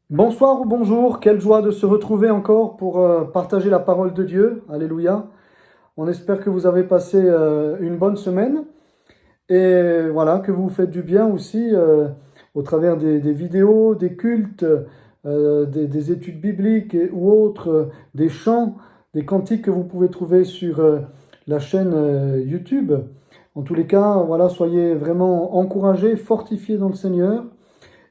Bonsoir ou bonjour, quelle joie de se retrouver encore pour partager la parole de Dieu. Alléluia. On espère que vous avez passé une bonne semaine et voilà, que vous vous faites du bien aussi au travers des vidéos, des cultes, des études bibliques ou autres, des chants, des cantiques que vous pouvez trouver sur la chaîne YouTube. En tous les cas, voilà, soyez vraiment encouragés, fortifiés dans le Seigneur.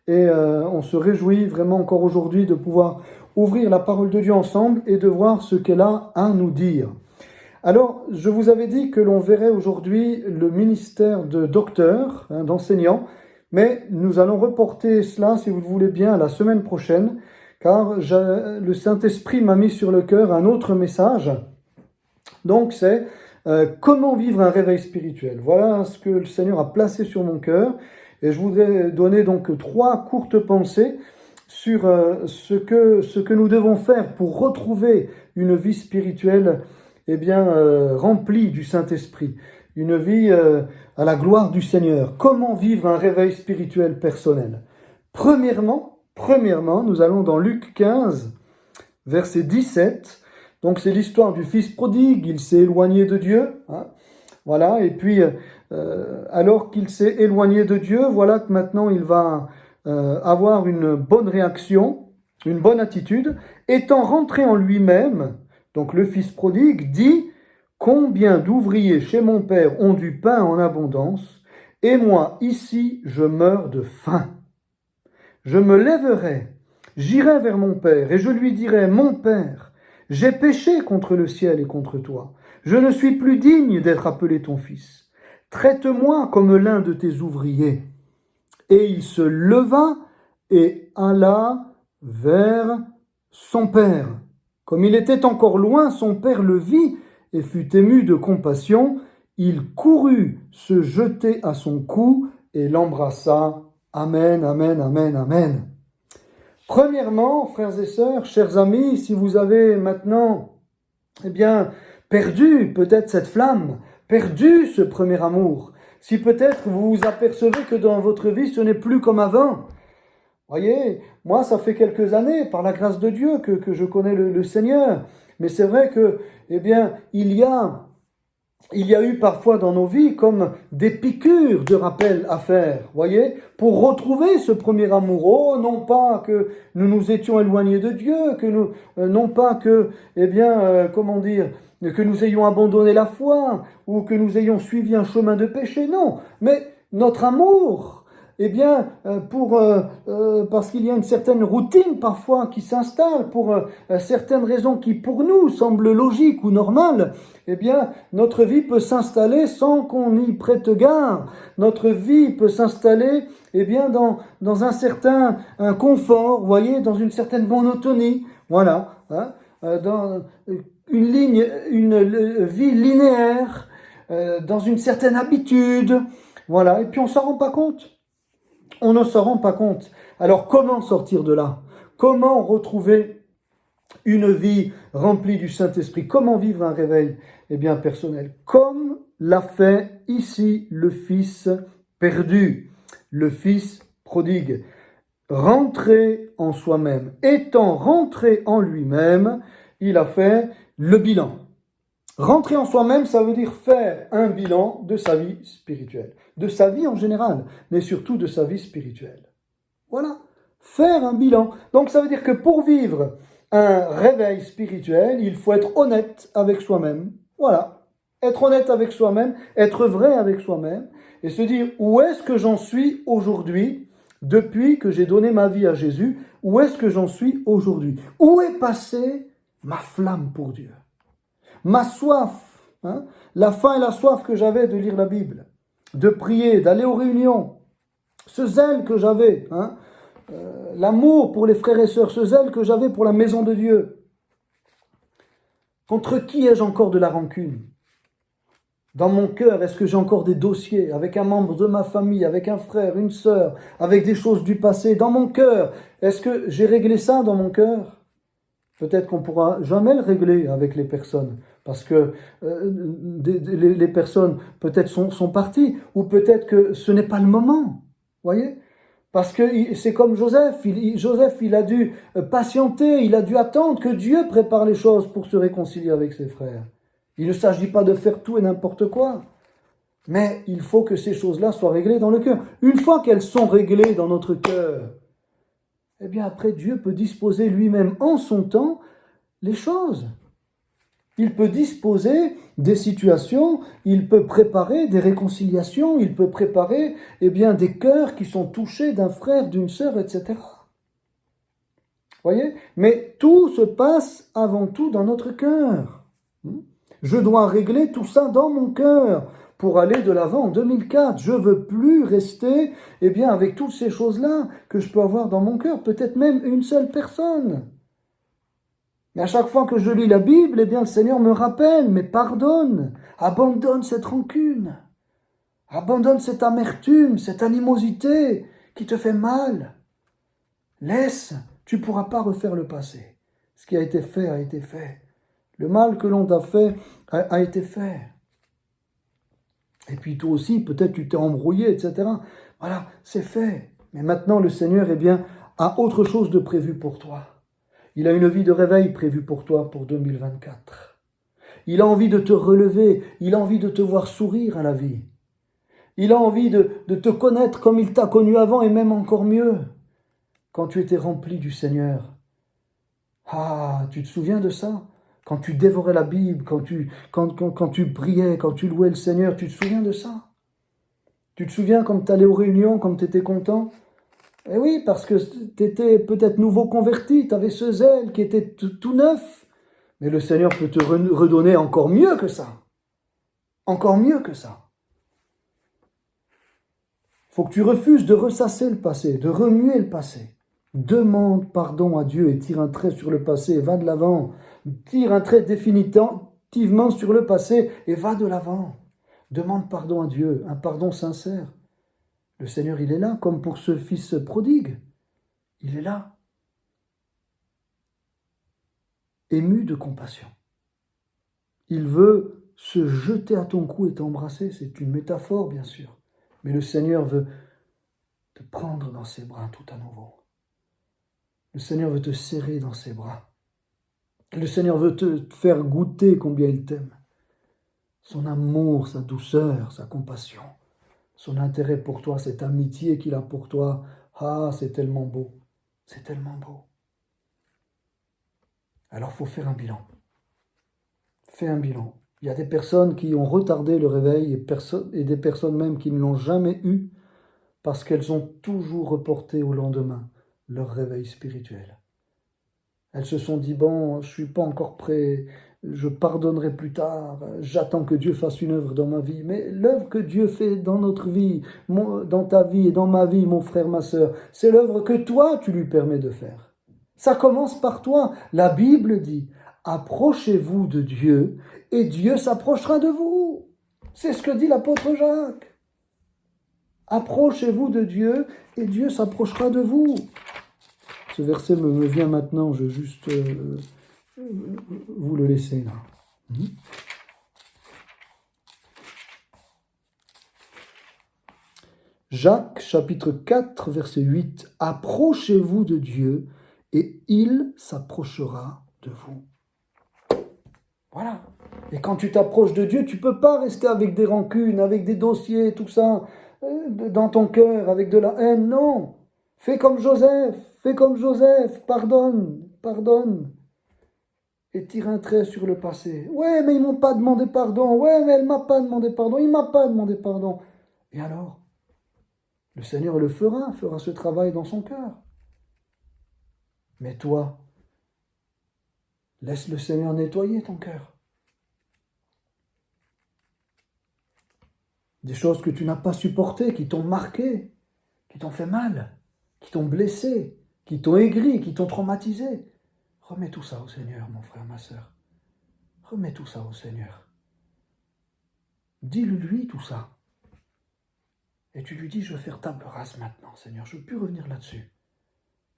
Et on se réjouit vraiment encore aujourd'hui de pouvoir ouvrir la parole de Dieu ensemble et de voir ce qu'elle a à nous dire. Alors, je vous avais dit que l'on verrait aujourd'hui le ministère de docteur, d'enseignant, mais nous allons reporter cela, si vous le voulez bien, à la semaine prochaine, car le Saint-Esprit m'a mis sur le cœur un autre message. Donc, c'est comment vivre un réveil spirituel. Voilà ce que le Seigneur a placé sur mon cœur. Et je voudrais donner donc 3 courtes pensées sur ce que nous devons faire pour retrouver une vie spirituelle remplie du Saint-Esprit, une vie à la gloire du Seigneur. Comment vivre un réveil spirituel personnel? Premièrement, nous allons dans Luc 15, verset 17. Donc c'est l'histoire du fils prodigue, il s'est éloigné de Dieu, voilà, et puis alors qu'il s'est éloigné de Dieu, voilà que maintenant il va avoir une bonne réaction, une bonne attitude. Étant rentré en lui-même, donc le fils prodigue dit: combien d'ouvriers chez mon père ont du pain en abondance, et moi ici je meurs de faim. Je me lèverai, j'irai vers mon père, et je lui dirai: mon père, j'ai péché contre le ciel et contre toi. Je ne suis plus digne d'être appelé ton fils. Traite-moi comme l'un de tes ouvriers. Et il se leva et alla vers son père. Comme il était encore loin, son père le vit et fut ému de compassion. Il courut se jeter à son cou et l'embrassa. Amen, amen, amen, amen. Premièrement, frères et sœurs, chers amis, si vous avez maintenant, perdu peut-être cette flamme, perdu ce premier amour, si peut-être vous vous apercevez que dans votre vie ce n'est plus comme avant. Voyez, moi ça fait quelques années, par la grâce de Dieu, que je connais le Seigneur. Mais c'est vrai que, il y a eu parfois dans nos vies comme des piqûres de rappel à faire, voyez, pour retrouver ce premier amour. Oh, non pas que nous nous étions éloignés de Dieu, non pas que, que nous ayons abandonné la foi ou que nous ayons suivi un chemin de péché, non, mais notre amour, parce qu'il y a une certaine routine parfois qui s'installe pour certaines raisons qui pour nous semblent logiques ou normales, notre vie peut s'installer sans qu'on y prête garde. Notre vie peut s'installer dans un certain confort, vous voyez, dans une certaine monotonie, voilà, dans une vie linéaire, dans une certaine habitude, voilà, et puis on s'en rend pas compte. On ne s'en rend pas compte. Alors comment sortir de là? Comment retrouver une vie remplie du Saint-Esprit? Comment vivre un réveil personnel? Comme l'a fait ici le fils perdu, le fils prodigue. Rentrer en soi-même. Étant rentré en lui-même, il a fait le bilan. Rentrer en soi-même, ça veut dire faire un bilan de sa vie spirituelle, de sa vie en général, mais surtout de sa vie spirituelle. Voilà, faire un bilan. Donc ça veut dire que pour vivre un réveil spirituel, il faut être honnête avec soi-même. Voilà, être honnête avec soi-même, être vrai avec soi-même, et se dire où est-ce que j'en suis aujourd'hui, depuis que j'ai donné ma vie à Jésus, où est-ce que j'en suis aujourd'hui? Où est passée ma flamme pour Dieu? Ma soif, la faim et la soif que j'avais de lire la Bible, de prier, d'aller aux réunions, ce zèle que j'avais, l'amour pour les frères et sœurs, ce zèle que j'avais pour la maison de Dieu. Contre qui ai-je encore de la rancune? Dans mon cœur, est-ce que j'ai encore des dossiers avec un membre de ma famille, avec un frère, une sœur, avec des choses du passé? Dans mon cœur, est-ce que j'ai réglé ça dans mon cœur? Peut-être qu'on ne pourra jamais le régler avec les personnes, parce que les personnes peut-être sont parties, ou peut-être que ce n'est pas le moment, voyez? Parce que c'est comme Joseph. Joseph, il a dû patienter, il a dû attendre que Dieu prépare les choses pour se réconcilier avec ses frères. Il ne s'agit pas de faire tout et n'importe quoi. Mais il faut que ces choses-là soient réglées dans le cœur. Une fois qu'elles sont réglées dans notre cœur, eh bien après Dieu peut disposer lui-même en son temps les choses. Il peut disposer des situations, il peut préparer des réconciliations, il peut préparer des cœurs qui sont touchés d'un frère, d'une sœur, etc. Voyez? Mais tout se passe avant tout dans notre cœur. Je dois régler tout ça dans mon cœur pour aller de l'avant en 2004. Je ne veux plus rester avec toutes ces choses-là que je peux avoir dans mon cœur, peut-être même une seule personne. Mais à chaque fois que je lis la Bible, le Seigneur me rappelle, mais pardonne, abandonne cette rancune, abandonne cette amertume, cette animosité qui te fait mal. Laisse, tu ne pourras pas refaire le passé. Ce qui a été fait a été fait. Le mal que l'on t'a fait a été fait. Et puis toi aussi, peut-être tu t'es embrouillé, etc. Voilà, c'est fait. Mais maintenant, le Seigneur, a autre chose de prévu pour toi. Il a une vie de réveil prévue pour toi pour 2024. Il a envie de te relever, il a envie de te voir sourire à la vie. Il a envie de te connaître comme il t'a connu avant et même encore mieux, quand tu étais rempli du Seigneur. Ah, tu te souviens de ça? Quand tu dévorais la Bible, quand tu priais, quand tu louais le Seigneur, tu te souviens de ça? Tu te souviens quand tu allais aux réunions, quand tu étais content? Eh oui, parce que tu étais peut-être nouveau converti, tu avais ce zèle qui était tout neuf. Mais le Seigneur peut te redonner encore mieux que ça. Encore mieux que ça. Il faut que tu refuses de ressasser le passé, de remuer le passé. Demande pardon à Dieu et tire un trait sur le passé, va de l'avant. Tire un trait définitivement sur le passé et va de l'avant. Demande pardon à Dieu, un pardon sincère. Le Seigneur, il est là, comme pour ce fils prodigue. Il est là. Ému de compassion. Il veut se jeter à ton cou et t'embrasser. C'est une métaphore, bien sûr. Mais le Seigneur veut te prendre dans ses bras tout à nouveau. Le Seigneur veut te serrer dans ses bras. Le Seigneur veut te faire goûter combien il t'aime. Son amour, sa douceur, sa compassion, son intérêt pour toi, cette amitié qu'il a pour toi. Ah, c'est tellement beau. C'est tellement beau. Alors, il faut faire un bilan. Fais un bilan. Il y a des personnes qui ont retardé le réveil et des personnes même qui ne l'ont jamais eu parce qu'elles ont toujours reporté au lendemain leur réveil spirituel. Elles se sont dit, bon, je ne suis pas encore prêt, je pardonnerai plus tard, j'attends que Dieu fasse une œuvre dans ma vie. Mais l'œuvre que Dieu fait dans notre vie, dans ta vie et dans ma vie, mon frère, ma sœur, c'est l'œuvre que toi, tu lui permets de faire. Ça commence par toi. La Bible dit, approchez-vous de Dieu et Dieu s'approchera de vous. C'est ce que dit l'apôtre Jacques. Approchez-vous de Dieu et Dieu s'approchera de vous. Ce verset me vient maintenant, je vais juste vous le laisser là. Jacques chapitre 4 verset 8. Approchez-vous de Dieu et il s'approchera de vous. Voilà. Et quand tu t'approches de Dieu, tu ne peux pas rester avec des rancunes, avec des dossiers, tout ça, dans ton cœur, avec de la haine. Non. Fais comme Joseph, pardonne. Et tire un trait sur le passé. Ouais, mais ils m'ont pas demandé pardon. Ouais, mais elle m'a pas demandé pardon. Il m'a pas demandé pardon. Et alors, le Seigneur le fera ce travail dans son cœur. Mais toi, laisse le Seigneur nettoyer ton cœur. Des choses que tu n'as pas supportées, qui t'ont marqué, qui t'ont fait mal, qui t'ont blessé, qui t'ont aigri, qui t'ont traumatisé. Remets tout ça au Seigneur, mon frère, ma sœur. Remets tout ça au Seigneur. Dis-lui tout ça. Et tu lui dis, je veux faire table rase maintenant, Seigneur. Je ne veux plus revenir là-dessus.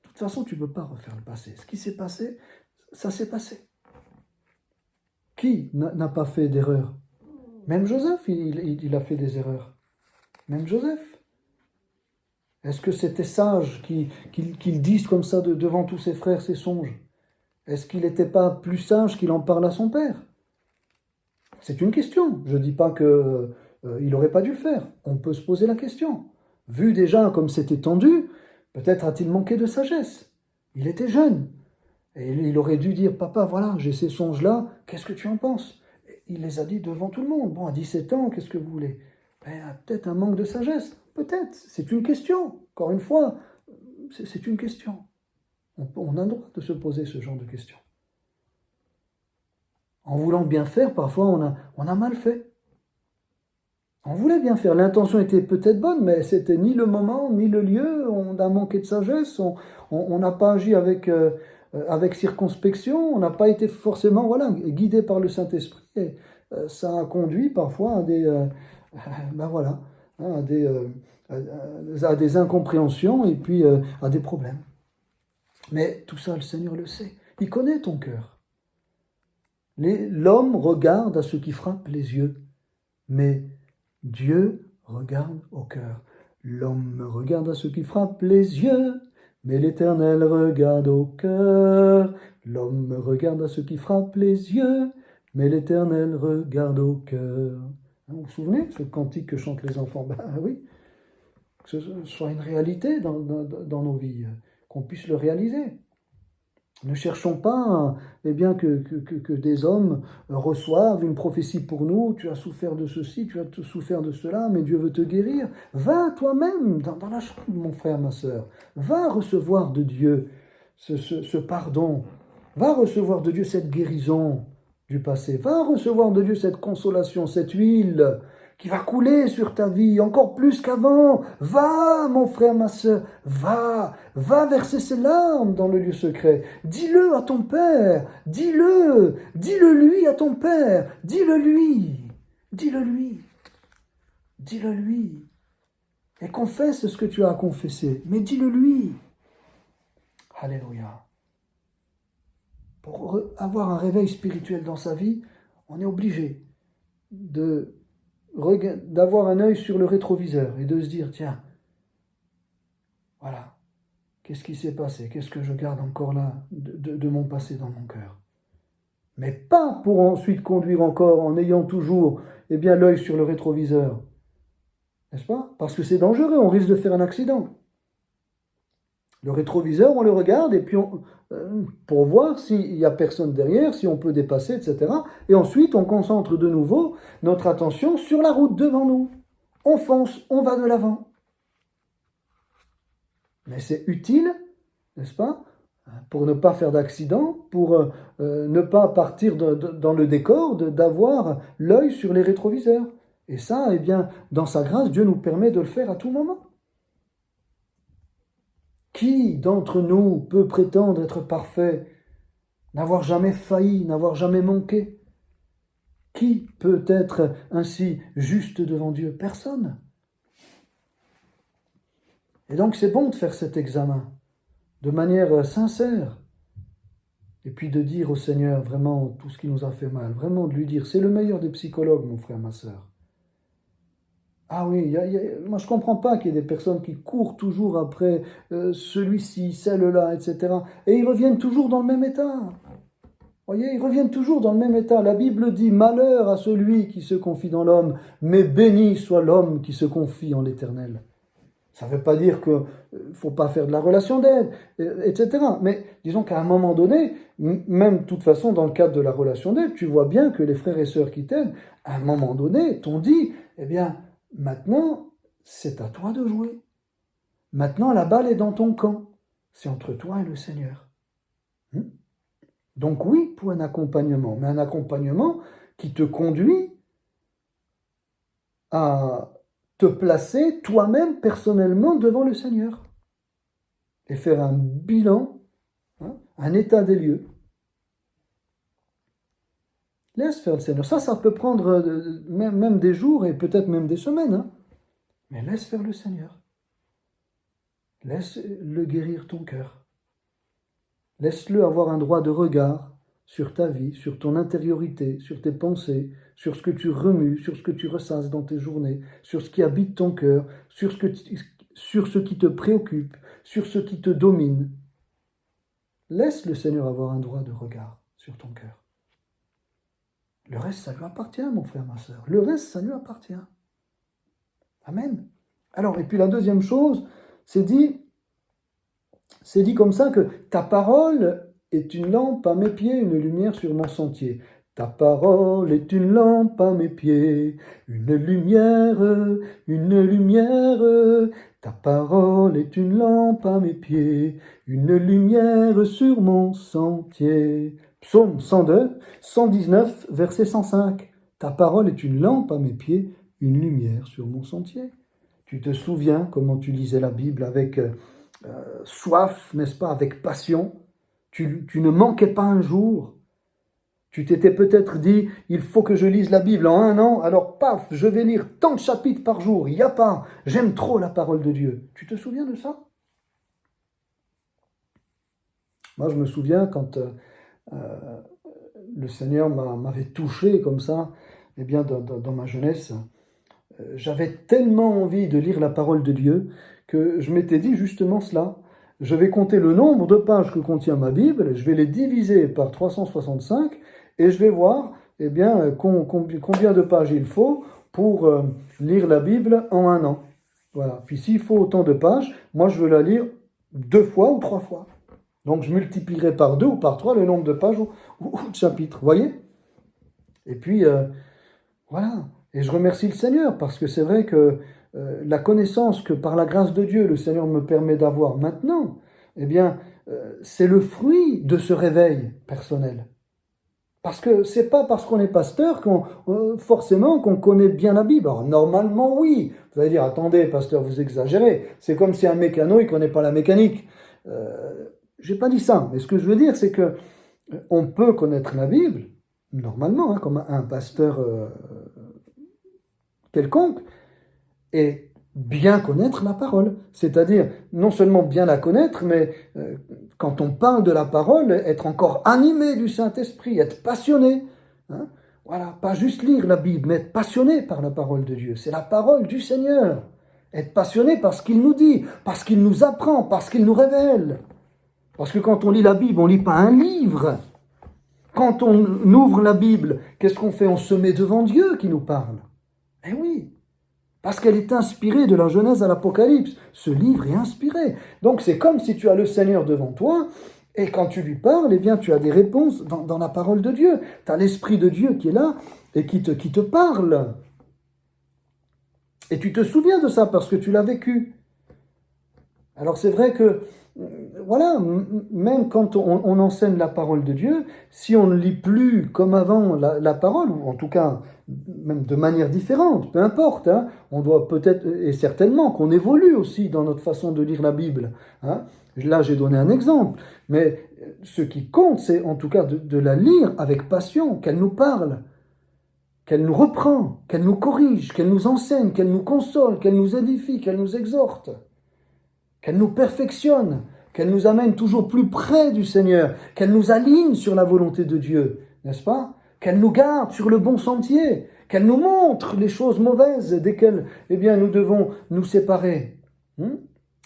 De toute façon, tu ne peux pas refaire le passé. Ce qui s'est passé, ça s'est passé. Qui n'a pas fait d'erreur? Même Joseph, il a fait des erreurs. Même Joseph. Est-ce que c'était sage qu'il dise comme ça devant tous ses frères ses songes? Est-ce qu'il n'était pas plus sage qu'il en parle à son père? C'est une question. Je ne dis pas qu'il n'aurait pas dû le faire. On peut se poser la question. Vu déjà comme c'était tendu, peut-être a-t-il manqué de sagesse. Il était jeune. Et il aurait dû dire, papa, voilà, j'ai ces songes-là, qu'est-ce que tu en penses? Et il les a dit devant tout le monde. Bon, à 17 ans, qu'est-ce que vous voulez? Peut-être un manque de sagesse. Peut-être. C'est une question. Encore une fois, c'est une question. On a le droit de se poser ce genre de questions. En voulant bien faire, parfois on a mal fait. On voulait bien faire, l'intention était peut-être bonne, mais c'était ni le moment, ni le lieu, on a manqué de sagesse, on n'a pas agi avec circonspection, on n'a pas été forcément guidé par le Saint-Esprit, et ça a conduit parfois à des, à à des incompréhensions et puis à des problèmes. Mais tout ça, le Seigneur le sait, il connaît ton cœur. L'homme regarde à ce qui frappe les yeux, mais Dieu regarde au cœur. L'homme regarde à ce qui frappe les yeux, mais l'Éternel regarde au cœur. L'homme regarde à ce qui frappe les yeux, mais l'Éternel regarde au cœur. Vous vous souvenez, ce cantique que chantent les enfants? Ben oui, que ce soit une réalité dans nos vies, qu'on puisse le réaliser. Ne cherchons pas que des hommes reçoivent une prophétie pour nous. Tu as souffert de ceci, tu as souffert de cela, mais Dieu veut te guérir. Va toi-même dans la chambre, mon frère, ma sœur. Va recevoir de Dieu ce pardon. Va recevoir de Dieu cette guérison du passé. Va recevoir de Dieu cette consolation, cette huile qui va couler sur ta vie encore plus qu'avant. Va, mon frère, ma sœur, va verser ses larmes dans le lieu secret. Dis-le à ton Père, dis-le lui à ton Père, dis-le lui. Et confesse ce que tu as à confesser, mais dis-le lui. Alléluia. Pour avoir un réveil spirituel dans sa vie, on est obligé d'avoir un œil sur le rétroviseur et de se dire, tiens, voilà, qu'est-ce qui s'est passé? Qu'est-ce que je garde encore là de mon passé dans mon cœur? Mais pas pour ensuite conduire encore en ayant toujours l'œil sur le rétroviseur. N'est-ce pas? Parce que c'est dangereux, on risque de faire un accident. Le rétroviseur, on le regarde et puis pour voir s'il n'y a personne derrière, si on peut dépasser, etc. Et ensuite, on concentre de nouveau notre attention sur la route devant nous. On fonce, on va de l'avant. Mais c'est utile, n'est-ce pas, pour ne pas faire d'accident, pour ne pas partir dans le décor, d'avoir l'œil sur les rétroviseurs. Et ça, dans sa grâce, Dieu nous permet de le faire à tout moment. Qui d'entre nous peut prétendre être parfait, n'avoir jamais failli, n'avoir jamais manqué? Qui peut être ainsi juste devant Dieu? Personne. Et donc c'est bon de faire cet examen de manière sincère. Et puis de dire au Seigneur vraiment tout ce qui nous a fait mal. Vraiment de lui dire, c'est le meilleur des psychologues, mon frère, ma sœur. Ah oui, moi je ne comprends pas qu'il y ait des personnes qui courent toujours après celui-ci, celle-là, etc. Et ils reviennent toujours dans le même état. Voyez, ils reviennent toujours dans le même état. La Bible dit, malheur à celui qui se confie dans l'homme, mais béni soit l'homme qui se confie en l'Éternel. Ça ne veut pas dire qu'il ne faut pas faire de la relation d'aide, etc. Mais disons qu'à un moment donné, même de toute façon dans le cadre de la relation d'aide, tu vois bien que les frères et sœurs qui t'aident, à un moment donné, t'ont dit, maintenant, c'est à toi de jouer. Maintenant, la balle est dans ton camp. C'est entre toi et le Seigneur. Donc oui, pour un accompagnement, mais un accompagnement qui te conduit à te placer toi-même personnellement devant le Seigneur et faire un bilan, un état des lieux. Laisse faire le Seigneur. Ça peut prendre même des jours et peut-être même des semaines. Mais laisse faire le Seigneur. Laisse-le guérir ton cœur. Laisse-le avoir un droit de regard sur ta vie, sur ton intériorité, sur tes pensées, sur ce que tu remues, sur ce que tu ressasses dans tes journées, sur ce qui habite ton cœur, sur sur ce qui te préoccupe, sur ce qui te domine. Laisse le Seigneur avoir un droit de regard sur ton cœur. Le reste, ça lui appartient, mon frère, ma sœur. Le reste, ça lui appartient. Amen. Alors, et puis la deuxième chose, c'est dit comme ça que ta parole est une lampe à mes pieds, une lumière sur mon sentier. Ta parole est une lampe à mes pieds, une lumière. Ta parole est une lampe à mes pieds, une lumière sur mon sentier. Psaume 102, 119, verset 105. Ta parole est une lampe à mes pieds, une lumière sur mon sentier. Tu te souviens comment tu lisais la Bible avec soif, n'est-ce pas, avec passion. Tu ne manquais pas un jour. Tu t'étais peut-être dit, il faut que je lise la Bible en 1 an, alors paf, je vais lire tant de chapitres par jour. Il n'y a pas, j'aime trop la parole de Dieu. Tu te souviens de ça? Moi, je me souviens quand le Seigneur m'avait touché comme ça, eh bien, dans ma jeunesse, j'avais tellement envie de lire la parole de Dieu que je m'étais dit justement cela. Je vais compter le nombre de pages que contient ma Bible, je vais les diviser par 365 et je vais voir eh bien, combien de pages il faut pour lire la Bible en 1 an. Voilà. Puis s'il faut autant de pages, moi je veux la lire 2 fois ou 3 fois. Donc je multiplierai par 2 ou par 3 le nombre de pages ou de chapitres. Vous voyez? Et puis, voilà. Et je remercie le Seigneur parce que c'est vrai que la connaissance que par la grâce de Dieu le Seigneur me permet d'avoir maintenant, eh bien, c'est le fruit de ce réveil personnel. Parce que c'est pas parce qu'on est pasteur forcément qu'on connaît bien la Bible. Alors normalement oui. Vous allez dire, attendez pasteur, vous exagérez. C'est comme si un mécano, il connaît pas la mécanique. J'ai pas dit ça, mais ce que je veux dire, c'est que on peut connaître la Bible, normalement, hein, comme un pasteur quelconque, et bien connaître la parole. C'est-à-dire, non seulement bien la connaître, mais quand on parle de la parole, être encore animé du Saint-Esprit, être passionné. Hein, voilà, pas juste lire la Bible, mais être passionné par la parole de Dieu. C'est la parole du Seigneur. Être passionné par ce qu'il nous dit, parce qu'il nous apprend, parce qu'il nous révèle. Parce que quand on lit la Bible, on ne lit pas un livre. Quand on ouvre la Bible, qu'est-ce qu'on fait? On se met devant Dieu qui nous parle. Eh oui, parce qu'elle est inspirée de la Genèse à l'Apocalypse. Ce livre est inspiré. Donc c'est comme si tu as le Seigneur devant toi, et quand tu lui parles, eh bien tu as des réponses dans la parole de Dieu. Tu as l'Esprit de Dieu qui est là et qui te parle. Et tu te souviens de ça parce que tu l'as vécu. Alors c'est vrai que voilà, même quand on enseigne la parole de Dieu, si on ne lit plus comme avant la parole, ou en tout cas même de manière différente, peu importe, hein, on doit peut-être, et certainement qu'on évolue aussi dans notre façon de lire la Bible. Hein. Là, j'ai donné un exemple, mais ce qui compte, c'est en tout cas de la lire avec passion, qu'elle nous parle, qu'elle nous reprend, qu'elle nous corrige, qu'elle nous enseigne, qu'elle nous console, qu'elle nous édifie, qu'elle nous exhorte. Qu'elle nous perfectionne, qu'elle nous amène toujours plus près du Seigneur, qu'elle nous aligne sur la volonté de Dieu, n'est-ce pas? Qu'elle nous garde sur le bon sentier, qu'elle nous montre les choses mauvaises desquelles eh bien, nous devons nous séparer.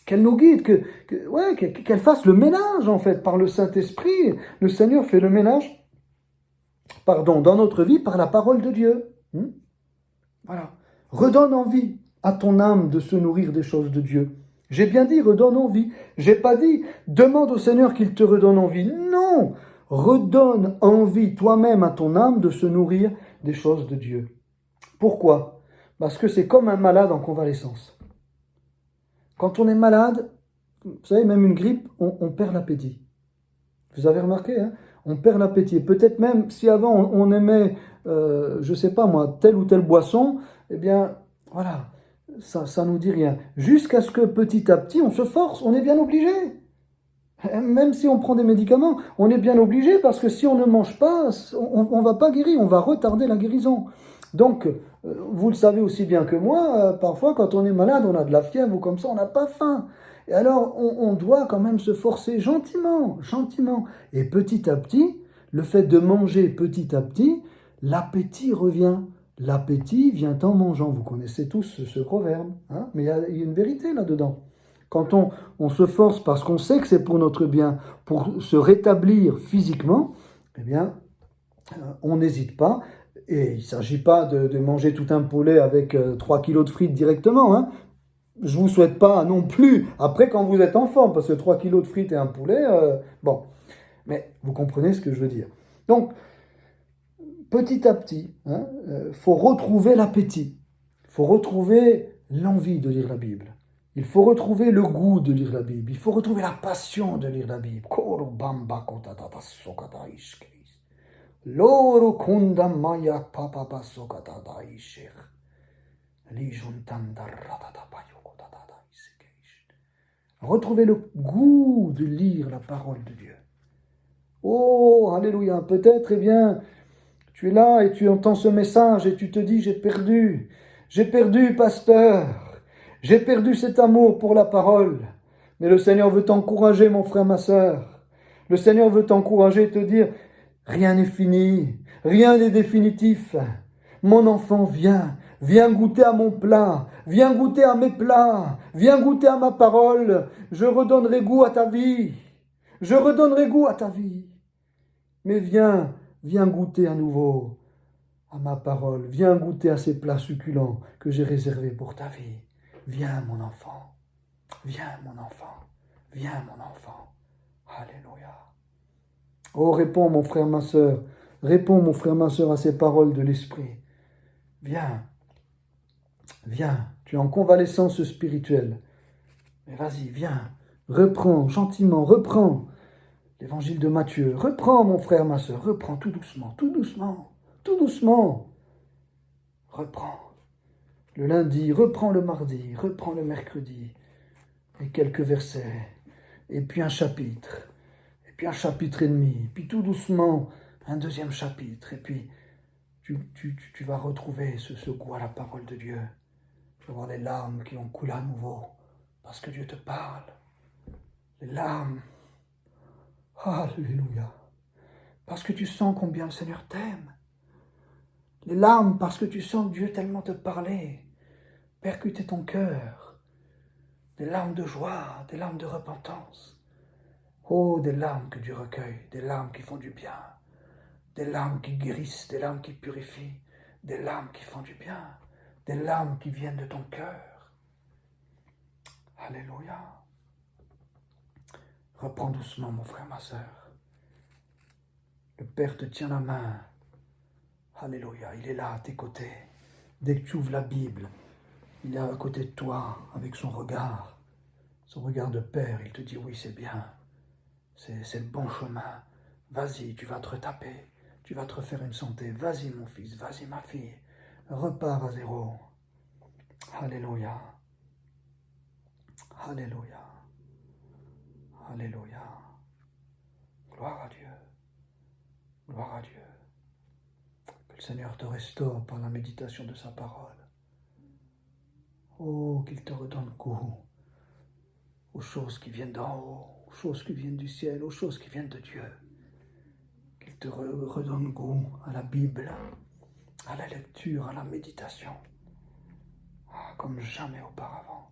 Qu'elle nous guide, qu'elle fasse le ménage en fait par le Saint-Esprit. Le Seigneur fait le ménage dans notre vie par la parole de Dieu. Voilà. Redonne envie à ton âme de se nourrir des choses de Dieu. J'ai bien dit, redonne envie. J'ai pas dit, demande au Seigneur qu'il te redonne envie. Non, redonne envie toi-même à ton âme de se nourrir des choses de Dieu. Pourquoi? Parce que c'est comme un malade en convalescence. Quand on est malade, vous savez, même une grippe, on perd l'appétit. Vous avez remarqué, hein? On perd l'appétit. Peut-être même si avant on aimait, je sais pas moi, telle ou telle boisson, eh bien, voilà. Ça nous dit rien. Jusqu'à ce que petit à petit, on se force, on est bien obligé. Même si on prend des médicaments, on est bien obligé parce que si on ne mange pas, on ne va pas guérir, on va retarder la guérison. Donc, vous le savez aussi bien que moi, parfois quand on est malade, on a de la fièvre ou comme ça, on n'a pas faim. Et alors, on doit quand même se forcer gentiment. Et petit à petit, le fait de manger petit à petit, l'appétit revient. l'appétit vient en mangeant. Vous connaissez tous ce proverbe, hein? Mais il y a une vérité là-dedans. Quand on se force parce qu'on sait que c'est pour notre bien, pour se rétablir physiquement, eh bien, on n'hésite pas. Et il ne s'agit pas de manger tout un poulet avec 3 kilos de frites directement, hein. Je ne vous souhaite pas non plus, après quand vous êtes en forme, parce que 3 kilos de frites et un poulet, bon. Mais vous comprenez ce que je veux dire. Donc, petit à petit, faut retrouver l'appétit. Il faut retrouver l'envie de lire la Bible. Il faut retrouver le goût de lire la Bible. Il faut retrouver la passion de lire la Bible. Loro kunda maya papa basokata daishir. Retrouvez le goût de lire la parole de Dieu. Oh, alléluia. Peut-être, eh bien, tu es là et tu entends ce message et tu te dis, j'ai perdu, pasteur, j'ai perdu cet amour pour la parole. Mais le Seigneur veut t'encourager, mon frère, ma sœur. Le Seigneur veut t'encourager et te dire, rien n'est fini, rien n'est définitif. Mon enfant, viens goûter à mon plat, viens goûter à mes plats, viens goûter à ma parole. Je redonnerai goût à ta vie, je redonnerai goût à ta vie. Mais viens goûter à nouveau à ma parole. Viens goûter à ces plats succulents que j'ai réservés pour ta vie. Viens, mon enfant. Viens, mon enfant. Viens, mon enfant. Alléluia. Oh, réponds, mon frère, ma sœur. Réponds, mon frère, ma sœur, à ces paroles de l'Esprit. Viens. Viens. Tu es en convalescence spirituelle. Mais vas-y, viens. Reprends, gentiment, reprends. L'évangile de Matthieu. Reprends, mon frère, ma sœur. Reprends tout doucement, tout doucement, tout doucement. Reprends. Le lundi, reprends le mardi, reprends le mercredi. Et quelques versets. Et puis un chapitre. Et puis un chapitre et demi. Puis tout doucement, un deuxième chapitre. Et puis tu vas retrouver ce goût à la parole de Dieu. Tu vas voir les larmes qui ont coulé à nouveau. Parce que Dieu te parle. Les larmes. Alléluia. Parce que tu sens combien le Seigneur t'aime. Les larmes parce que tu sens Dieu tellement te parler, percuter ton cœur. Des larmes de joie, des larmes de repentance. Oh, des larmes que Dieu recueille, des larmes qui font du bien. Des larmes qui guérissent, des larmes qui purifient. Des larmes qui font du bien. Des larmes qui viennent de ton cœur. Alléluia. Reprends doucement, mon frère, ma sœur. Le Père te tient la main. Alléluia, il est là à tes côtés. Dès que tu ouvres la Bible, il est à côté de toi avec son regard de Père. Il te dit, oui, c'est bien, c'est le bon chemin. Vas-y, tu vas te retaper, tu vas te refaire une santé. Vas-y, mon fils, vas-y, ma fille. Repars à zéro. Alléluia. Alléluia. Alléluia. Gloire à Dieu. Gloire à Dieu. Que le Seigneur te restaure par la méditation de sa parole. Oh, qu'il te redonne goût aux choses qui viennent d'en haut, aux choses qui viennent du ciel, aux choses qui viennent de Dieu. Qu'il te redonne goût à la Bible, à la lecture, à la méditation, comme jamais auparavant.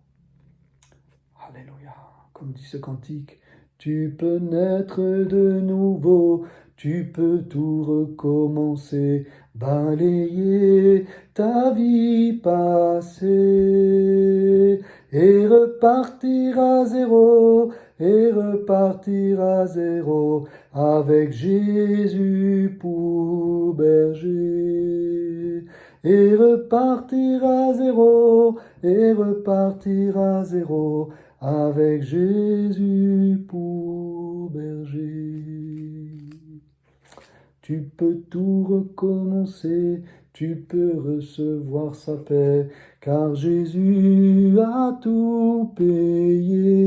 Alléluia. Comme dit ce cantique, tu peux naître de nouveau, tu peux tout recommencer, balayer ta vie passée et repartir à zéro, avec Jésus pour berger. Et repartir à zéro, avec Jésus pour berger. Tu peux tout recommencer, tu peux recevoir sa paix, car Jésus a tout payé.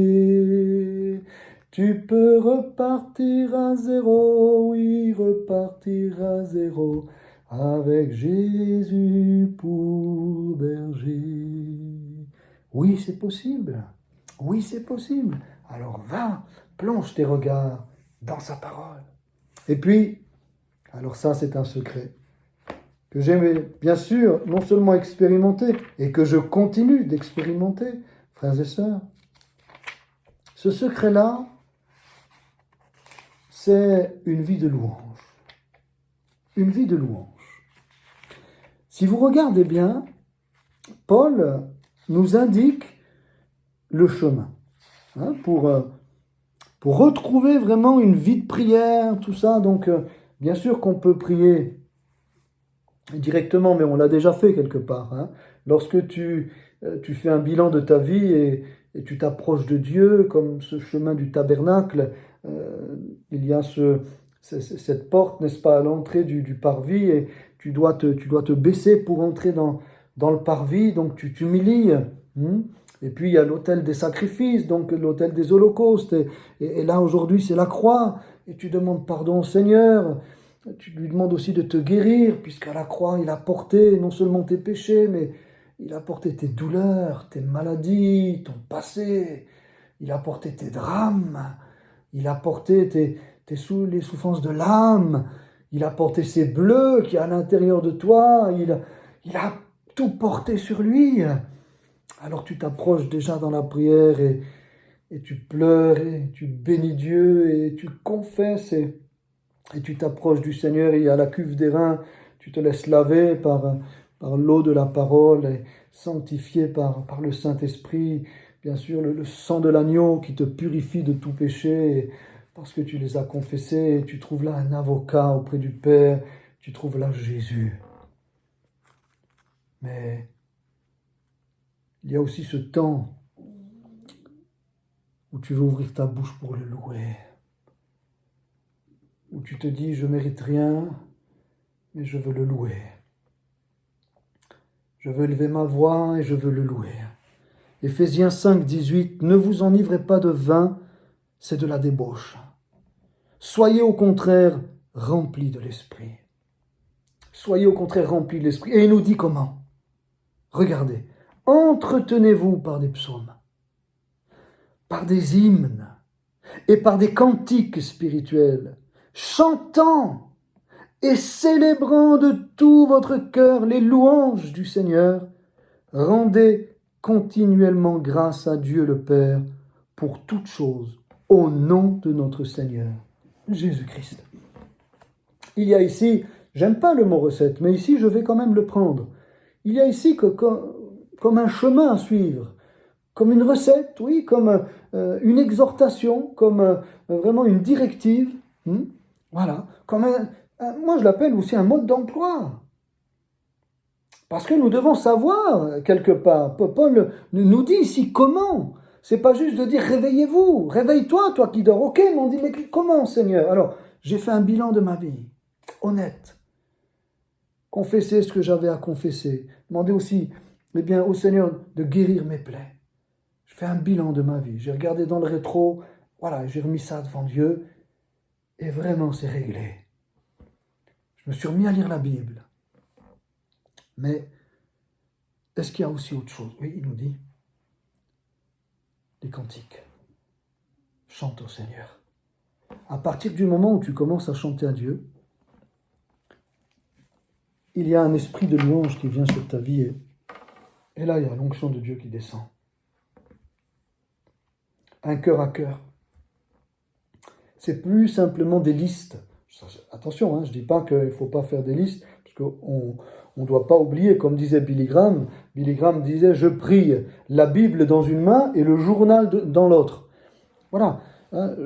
Tu peux repartir à zéro, oui, repartir à zéro, avec Jésus pour berger. Oui, c'est possible. Oui, c'est possible. Alors va, plonge tes regards dans sa parole. Et puis, alors ça c'est un secret que j'ai bien sûr non seulement expérimenté, et que je continue d'expérimenter, frères et sœurs. Ce secret-là, c'est une vie de louange. Une vie de louange. Si vous regardez bien, Paul nous indique le chemin pour retrouver vraiment une vie de prière, tout ça. Donc, bien sûr qu'on peut prier directement, mais on l'a déjà fait quelque part. Lorsque tu fais un bilan de ta vie et tu t'approches de Dieu, comme ce chemin du tabernacle, il y a cette porte, n'est-ce pas, à l'entrée du parvis, et tu dois te baisser pour entrer dans le parvis, donc tu t'humilies. Et puis il y a l'autel des sacrifices, donc l'autel des holocaustes, et là aujourd'hui c'est la croix, et tu demandes pardon au Seigneur, tu lui demandes aussi de te guérir, puisqu'à la croix il a porté non seulement tes péchés, mais il a porté tes douleurs, tes maladies, ton passé, il a porté tes drames, il a porté les souffrances de l'âme, il a porté ces bleus qui est à l'intérieur de toi, il a tout porté sur lui. Alors tu t'approches déjà dans la prière et tu pleures et tu bénis Dieu et tu confesses et tu t'approches du Seigneur et à la cuve des reins, tu te laisses laver par l'eau de la parole et sanctifié par le Saint-Esprit. Bien sûr, le sang de l'agneau qui te purifie de tout péché parce que tu les as confessés et tu trouves là un avocat auprès du Père, tu trouves là Jésus. Mais il y a aussi ce temps où tu veux ouvrir ta bouche pour le louer, où tu te dis, je ne mérite rien, mais je veux le louer. Je veux élever ma voix et je veux le louer. Éphésiens 5, 18, ne vous enivrez pas de vin, c'est de la débauche. Soyez au contraire remplis de l'Esprit. Soyez au contraire remplis de l'Esprit. Et il nous dit comment? Regardez, entretenez-vous par des psaumes, par des hymnes et par des cantiques spirituels, chantant et célébrant de tout votre cœur les louanges du Seigneur. Rendez continuellement grâce à Dieu le Père pour toutes choses, au nom de notre Seigneur Jésus-Christ. Il y a ici, j'aime pas le mot recette, mais ici je vais quand même le prendre. Il y a ici comme un chemin à suivre, comme une recette, oui, comme une exhortation, comme vraiment une directive. Voilà, comme moi je l'appelle aussi un mode d'emploi. Parce que nous devons savoir, quelque part, Paul nous dit ici comment. C'est pas juste de dire réveillez-vous, réveille-toi, toi qui dors. Ok, mais on dit mais comment, Seigneur? Alors, j'ai fait un bilan de ma vie, honnête. Confesser ce que j'avais à confesser. Demander aussi, au Seigneur de guérir mes plaies. Je fais un bilan de ma vie. J'ai regardé dans le rétro, voilà, j'ai remis ça devant Dieu, et vraiment c'est réglé. Je me suis remis à lire la Bible. Mais est-ce qu'il y a aussi autre chose? Oui, il nous dit les cantiques. Chante au Seigneur. À partir du moment où tu commences à chanter à Dieu, il y a un esprit de louange qui vient sur ta vie et là, il y a l'onction de Dieu qui descend. Un cœur à cœur. C'est plus simplement des listes. Attention, je ne dis pas qu'il ne faut pas faire des listes, parce qu'on ne doit pas oublier, comme disait Billy Graham. Billy Graham disait, je prie la Bible dans une main et le journal dans l'autre. Voilà,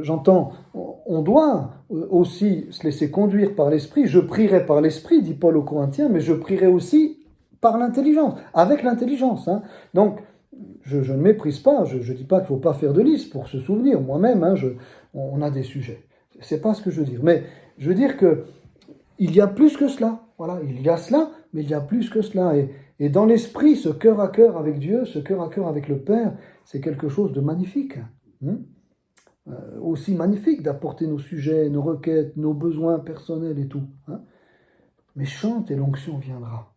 j'entends, on doit aussi se laisser conduire par l'Esprit. Je prierai par l'Esprit, dit Paul aux Corinthiens, mais je prierai aussi par l'intelligence, avec l'intelligence. Donc, je ne méprise pas, je ne dis pas qu'il ne faut pas faire de liste pour se souvenir. Moi-même, on a des sujets. C'est pas ce que je veux dire. Mais je veux dire qu'il y a plus que cela. Voilà, il y a cela, mais il y a plus que cela. Et dans l'esprit, ce cœur à cœur avec Dieu, ce cœur à cœur avec le Père, c'est quelque chose de magnifique. Aussi magnifique d'apporter nos sujets, nos requêtes, nos besoins personnels et tout. Mais chante et l'onction viendra.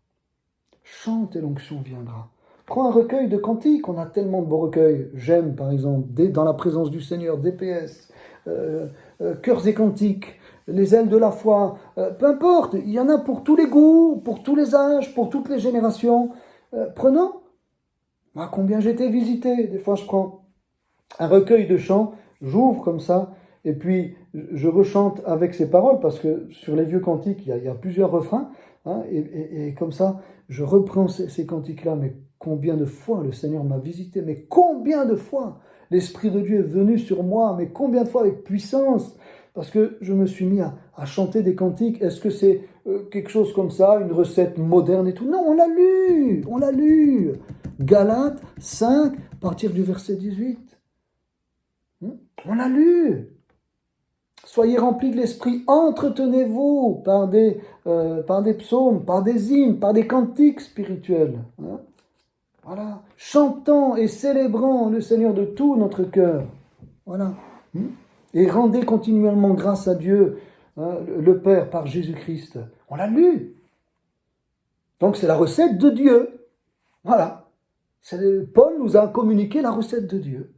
Chante et l'onction viendra. Prends un recueil de cantiques, on a tellement de beaux recueils. J'aime, par exemple, dans la présence du Seigneur, DPS, Cœurs et cantiques, les ailes de la foi, peu importe, il y en a pour tous les goûts, pour tous les âges, pour toutes les générations. Prenons. Moi, combien j'ai été visité, des fois je prends un recueil de chants, j'ouvre comme ça, et puis je rechante avec ces paroles, parce que sur les vieux cantiques, il y a plusieurs refrains, hein, et comme ça, je reprends ces cantiques-là, mais combien de fois le Seigneur m'a visité, mais combien de fois l'Esprit de Dieu est venu sur moi, mais combien de fois avec puissance, parce que je me suis mis à chanter des cantiques. Est-ce que c'est quelque chose comme ça, une recette moderne et tout? Non, on l'a lu, on l'a lu. Galates 5, à partir du verset 18. On l'a lu. Soyez remplis de l'esprit, entretenez-vous par des psaumes, par des hymnes, par des cantiques spirituels. Hein. Voilà. Chantons et célébrons le Seigneur de tout notre cœur. Voilà. Et rendez continuellement grâce à Dieu, hein, le Père, par Jésus-Christ. On l'a lu. Donc c'est la recette de Dieu. Voilà. Paul nous a communiqué la recette de Dieu.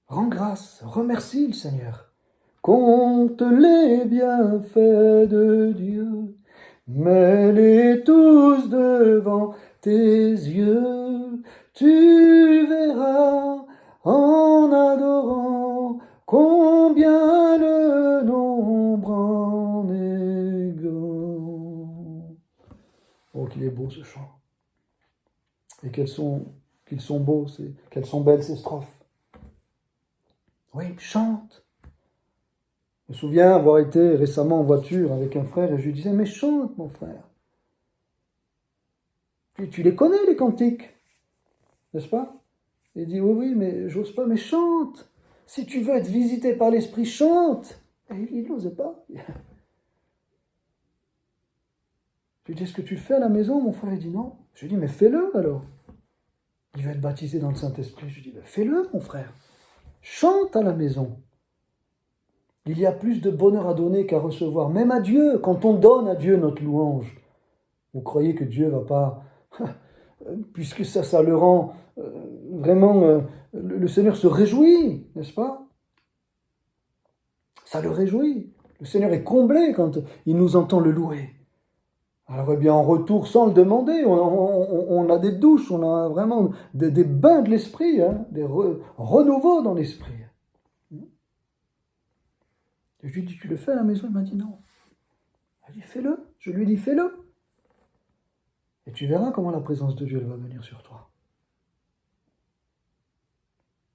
Rends grâce, remercie le Seigneur. Compte les bienfaits de Dieu, mets-les tous devant tes yeux. Tu verras en adorant combien le nombre en est grand. Oh, qu'il est beau ce chant. Et qu'ils sont beaux, qu'elles sont belles ces strophes. Oui, chante. Je me souviens avoir été récemment en voiture avec un frère et je lui disais, mais chante mon frère. Tu les connais les cantiques, n'est-ce pas? Il dit, oui, mais j'ose pas, mais chante. Si tu veux être visité par l'Esprit, chante. Et il n'osait pas. Je lui dis, est-ce que tu le fais à la maison? Mon frère, il dit non. Je lui dis, mais fais-le alors. Il va être baptisé dans le Saint-Esprit. Je lui dis, mais fais-le mon frère. Chante à la maison. Il y a plus de bonheur à donner qu'à recevoir. Même à Dieu, quand on donne à Dieu notre louange. Vous croyez que Dieu va pas... Puisque ça le rend vraiment... le Seigneur se réjouit, n'est-ce pas? Ça le réjouit. Le Seigneur est comblé quand il nous entend le louer. Alors eh bien en retour, sans le demander, on a des douches, on a vraiment des bains de l'esprit, hein, des renouveaux dans l'esprit. Et je lui ai dit, tu le fais à la maison? Il m'a dit non. Il dit, fais-le. Je lui ai dit, fais-le. Et tu verras comment la présence de Dieu va venir sur toi.